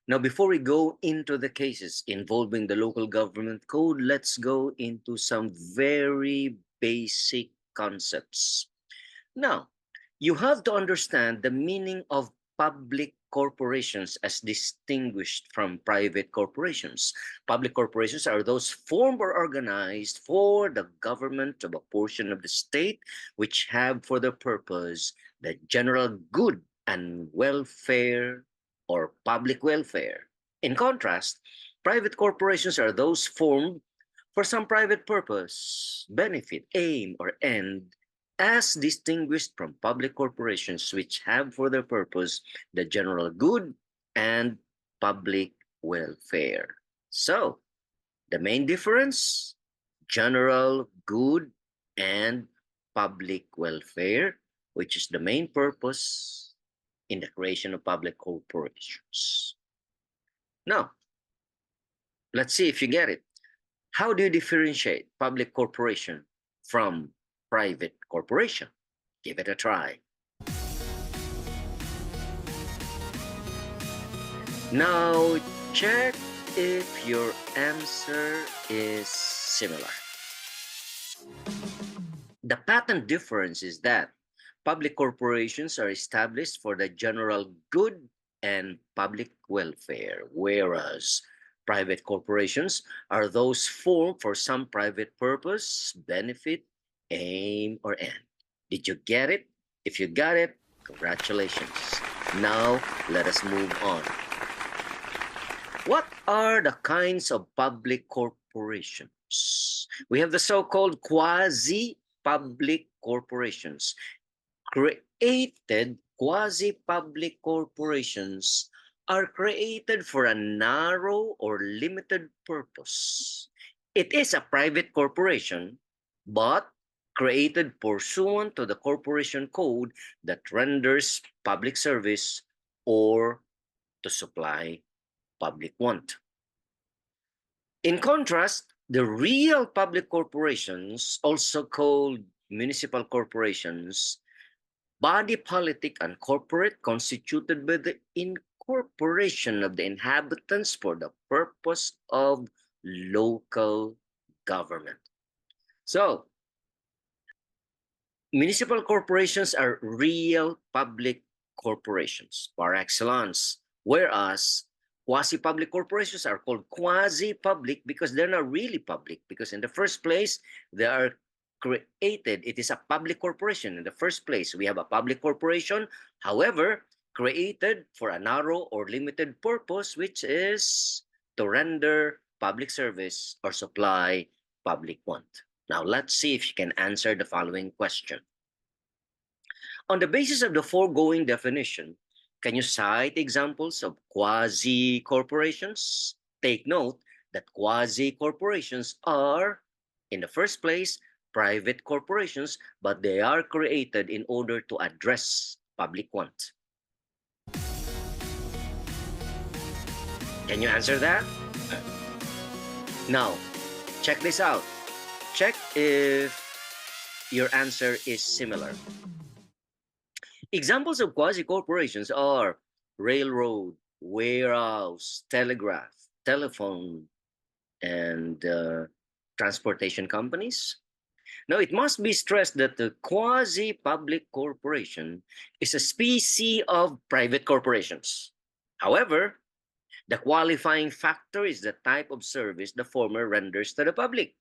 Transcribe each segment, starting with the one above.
Now, before we go into the cases involving the local government code, let's go into some very basic concepts. Now, you have to understand the meaning of public corporations as distinguished from private corporations. Public corporations are those formed or organized for the government of a portion of the state which have for their purpose the general good and welfare or public welfare. In contrast, private corporations are those formed for some private purpose, benefit, aim, or end as distinguished from public corporations which have for their purpose the general good and public welfare. So, the main difference, general good and public welfare, which is the main purpose in the creation of public corporations. Now, let's see if you get it. How do you differentiate public corporation from private corporation? Give it a try. Now, check if your answer is similar. The patent difference is that public corporations are established for the general good and public welfare, whereas private corporations are those formed for some private purpose, benefit, aim, or end. Did you get it? If you got it, congratulations. Now, let us move on. What are the kinds of public corporations? We have the so-called quasi-public corporations. Quasi-public corporations are created for a narrow or limited purpose. It is a private corporation, but created pursuant to the corporation code that renders public service or to supply public want. In contrast, the real public corporations, also called municipal corporations, body politic and corporate, constituted by the incorporation of the inhabitants for the purpose of local government. So, municipal corporations are real public corporations par excellence, whereas quasi-public corporations are called quasi-public because they're not really public, because in the first place, they are created. It is a public corporation in the first place. We have a public corporation, however, created for a narrow or limited purpose, which is to render public service or supply public want. Now, let's see if you can answer the following question. On the basis of the foregoing definition, can you cite examples of quasi-corporations? Take note that quasi-corporations are, in the first place, private corporations, but they are created in order to address public want. Can you answer that? Now, check this out. Check if your answer is similar. Examples of quasi-corporations are railroad, warehouse, telegraph, telephone, and transportation companies. Now, it must be stressed that the quasi-public corporation is a species of private corporations. However, the qualifying factor is the type of service the former renders to the public.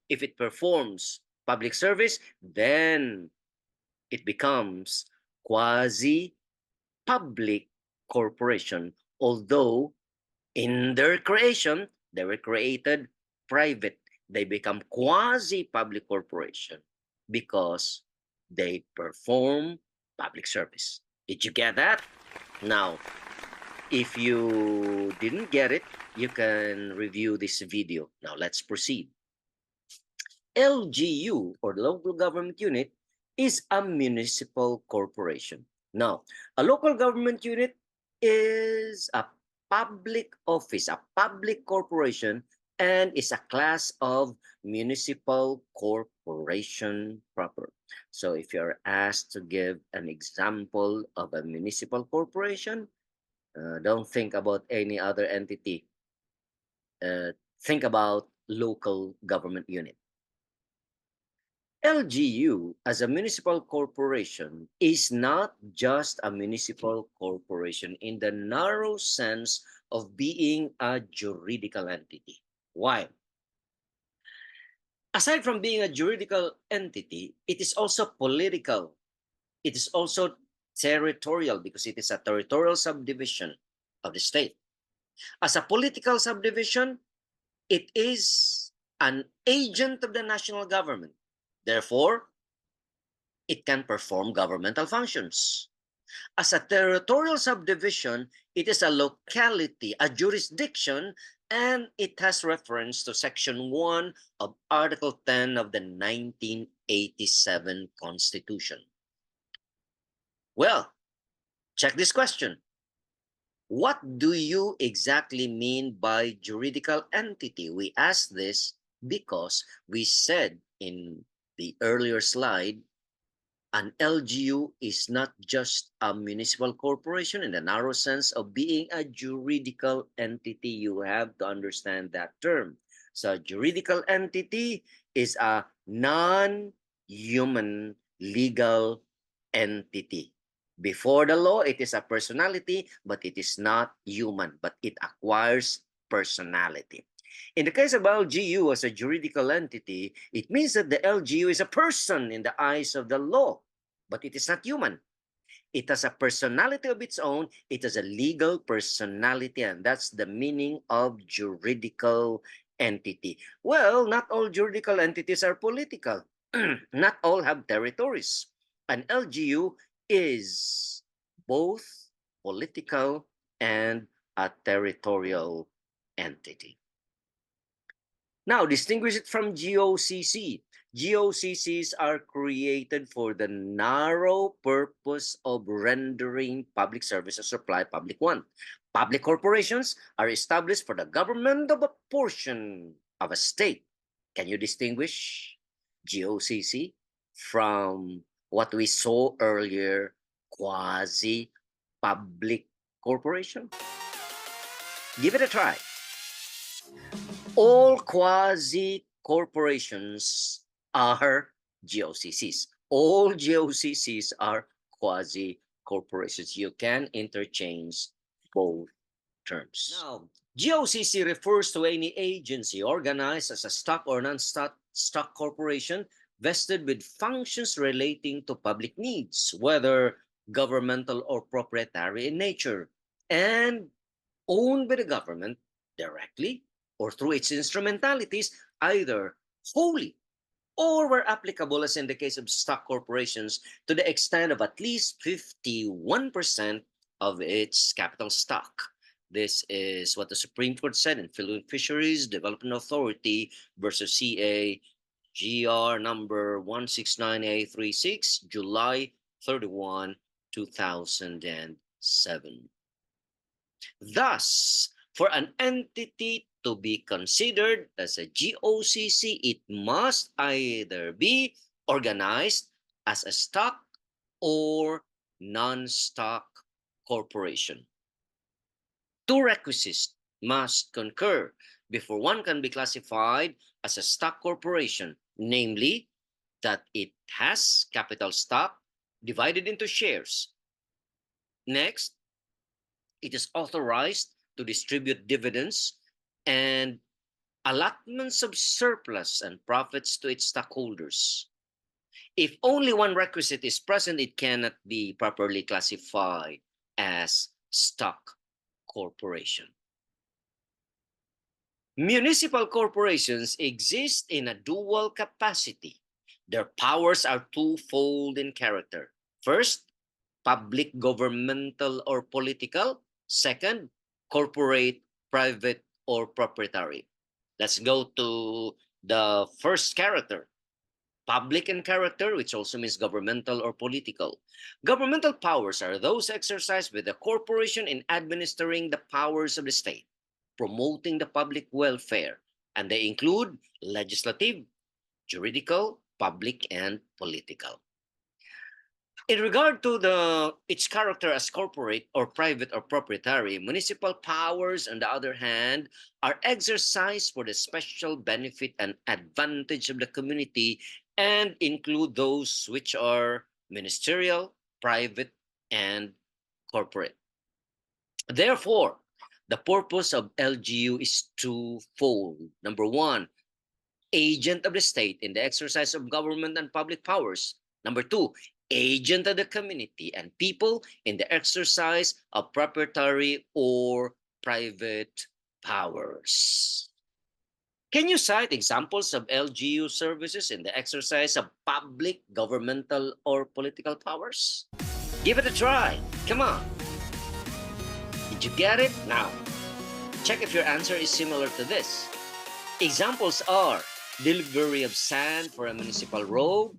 If it performs public service, then it becomes quasi-public corporation, although in their creation, they were created private. They become quasi-public corporation because they perform public service. Did you get that? Now, if you didn't get it, you can review this video. Now, let's proceed. LGU, or local government unit, is a municipal corporation. Now, a local government unit is a public office, a public corporation, and is a class of municipal corporation proper. So if you're asked to give an example of a municipal corporation, Don't think about any other entity. Think about local government unit. LGU as a municipal corporation is not just a municipal corporation in the narrow sense of being a juridical entity. Why? Aside from being a juridical entity, it is also political. It is also territorial because it is a territorial subdivision of the state. As a political subdivision, it is an agent of the national government. Therefore, it can perform governmental functions. As a territorial subdivision, it is a locality, a jurisdiction, and it has reference to Section 1 of Article 10 of the 1987 Constitution. Well, check this question. What do you exactly mean by juridical entity? We asked this because we said in the earlier slide, an LGU is not just a municipal corporation in the narrow sense of being a juridical entity. You have to understand that term. So, juridical entity is a non-human legal entity. Before the law, it is a personality, but it is not human, but it acquires personality. In the case of LGU as a juridical entity, it means that the LGU is a person in the eyes of the law, but it is not human. It has a personality of its own. It has a legal personality, and that's the meaning of juridical entity. Well, not all juridical entities are political. Not all have territories. An LGU is both political and a territorial entity. Now, distinguish it from GOCC. GOCCs are created for the narrow purpose of rendering public services supply public want. Public corporations are established for the government of a portion of a state. Can you distinguish GOCC from what we saw earlier, quasi-public corporation? Give it a try. All quasi-corporations are GOCCs. All GOCCs are quasi-corporations. You can interchange both terms. Now, GOCC refers to any agency organized as a stock or non-stock corporation vested with functions relating to public needs, whether governmental or proprietary in nature, and owned by the government directly or through its instrumentalities, either wholly or where applicable, as in the case of stock corporations, to the extent of at least 51% of its capital stock. This is what the Supreme Court said in Philippine Fisheries Development Authority versus CA GR number 169A36, July 31, 2007. Thus, for an entity to be considered as a GOCC, it must either be organized as a stock or non-stock corporation. Two requisites must concur before one can be classified as a stock corporation, namely that it has capital stock divided into shares. Next, it is authorized to distribute dividends and allotments of surplus and profits to its stockholders. If only one requisite is present, it cannot be properly classified as stock corporation. Municipal corporations exist in a dual capacity. Their powers are twofold in character. First, public, governmental, or political. Second, corporate, private, or proprietary. Let's go to the first character, public in character, which also means governmental or political. Governmental powers are those exercised by the corporation in administering the powers of the state, promoting the public welfare, and they include legislative, juridical, public, and political. In regard to its character as corporate or private or proprietary, municipal powers, on the other hand, are exercised for the special benefit and advantage of the community and include those which are ministerial, private, and corporate. Therefore, the purpose of LGU is twofold. Number one, agent of the state in the exercise of government and public powers. Number two, agent of the community and people in the exercise of proprietary or private powers. Can you cite examples of LGU services in the exercise of public, governmental, or political powers? Give it a try. Come on. Did you get it? Now, check if your answer is similar to this. Examples are delivery of sand for a municipal road,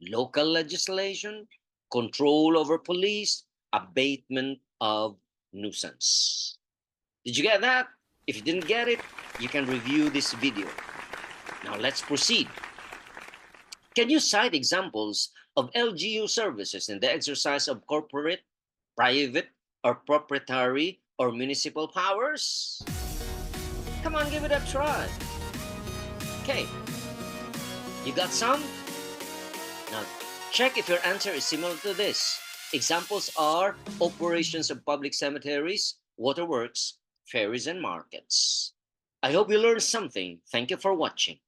local legislation, control over police, abatement of nuisance. Did you get that? If you didn't get it, you can review this video. Now let's proceed. Can you cite examples of LGU services in the exercise of corporate, private, or proprietary or municipal powers? Come on, give it a try. Okay, you got some? Now, check if your answer is similar to this. Examples are operations of public cemeteries, waterworks, ferries, and markets. I hope you learned something. Thank you for watching.